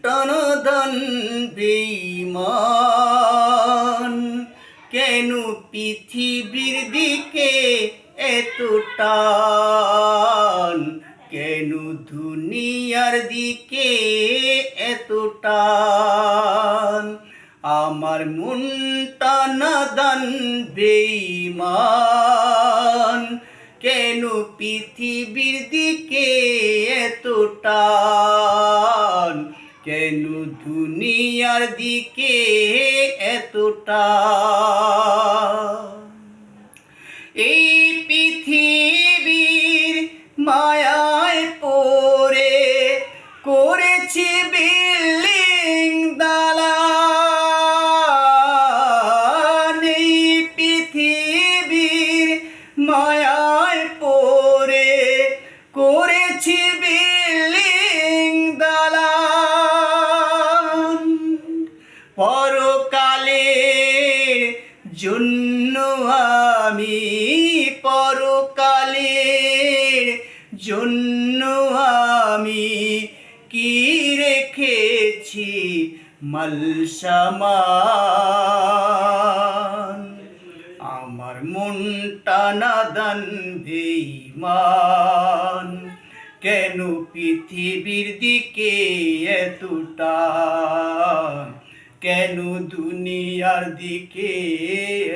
টানাদান বেঈমান, কেন পৃথিবীর দিকে এত টান, কেন দুনিয়ার দিকে এত টান। আমার মনটা নাদান বেঈমান, কেন পৃথিবীর দিকে এত টান, কেন দুনিয়ার দিকে এত টান। এই পৃথিবীর মায়ায় পড়ে করেছি বিল্ডিং দালান, এই পৃথিবীর মায়ায় পড়ে করেছি বিল্ডিং দালান। পরকালের জন্য আমি, পরকালের জন্য আমি কি রেখেছি মাল সামান। আমার মনটা নাদান বেঈমান, কেন পৃথিবীর দিকে এত টান, কেন দুনিয়ার দিকে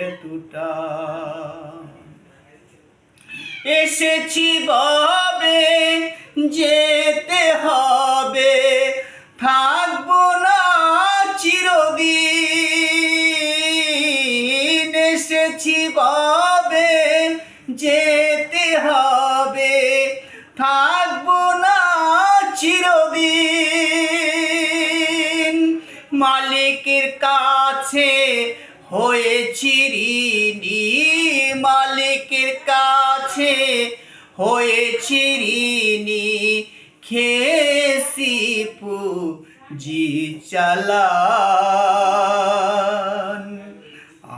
এত টান। এসেছি ভাবে যেতে হবে, থাকবো না চিরদিন। এসেছি ভাবে যেতে হবে, থাকবো না চিরদিন। মালিকের কাছে হয়েছি ঋণী, মালিকের কাছে হয়েছি ঋণী, খেয়েছি পুঁজি চালান।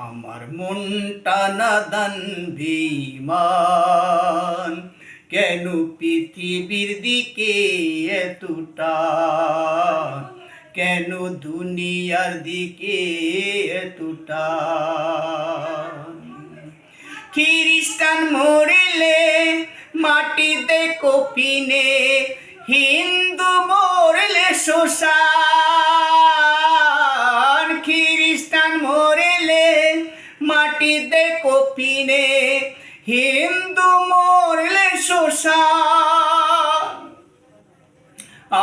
আমার মনটা নাদান বেঈমান, কেন পৃথিবীর দিকে এত টান, কেন দুনিয়ার দিকে এত টান। খ্রিস্টান মরিলে মাটিতে কফিনে, হিন্দু মরলে শ্মশান। খ্রিস্টান মরিলে মাটিতে কফিনে, হিন্দু মরলে শ্মশান।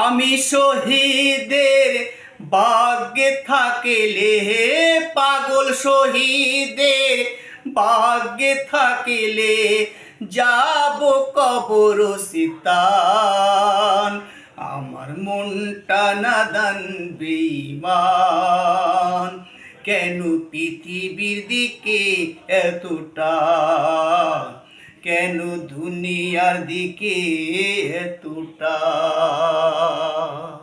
আমি শহীদের ভাগ্যে থাকলে, পাগল শহীদের ভাগ্যে থাকলে যাব কবরস্থান। আমার মনটা নাদান বেঈমান, কেন পৃথিবীর দিকে এত টান, কেন দুনিয়ার দিকে এত টান।